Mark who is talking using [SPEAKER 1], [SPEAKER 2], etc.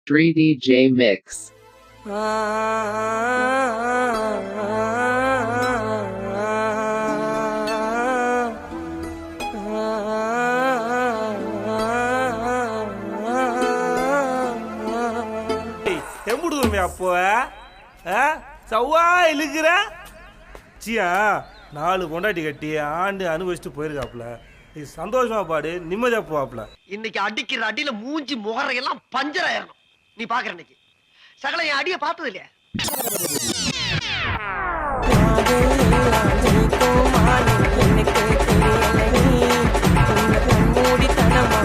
[SPEAKER 1] 3DJ Mix.
[SPEAKER 2] அப்போ Savva இழுக்கிற சியா 4 பொண்டாட்டி கட்டி ஆண்டு அனுபவிச்சுட்டு போயிருக்காப்புல. நீ சந்தோஷமா பாடு, நிம்மதியா போவாப்புல.
[SPEAKER 3] இன்னைக்கு அடிக்கிற அடியில மூஞ்சி முகரையெல்லாம் பஞ்சர் ஆயிரணும். நீ பாக்குற இன்னைக்கு சகல என் அடிய பார்த்தது இல்லையா?
[SPEAKER 4] மூடித்தனமா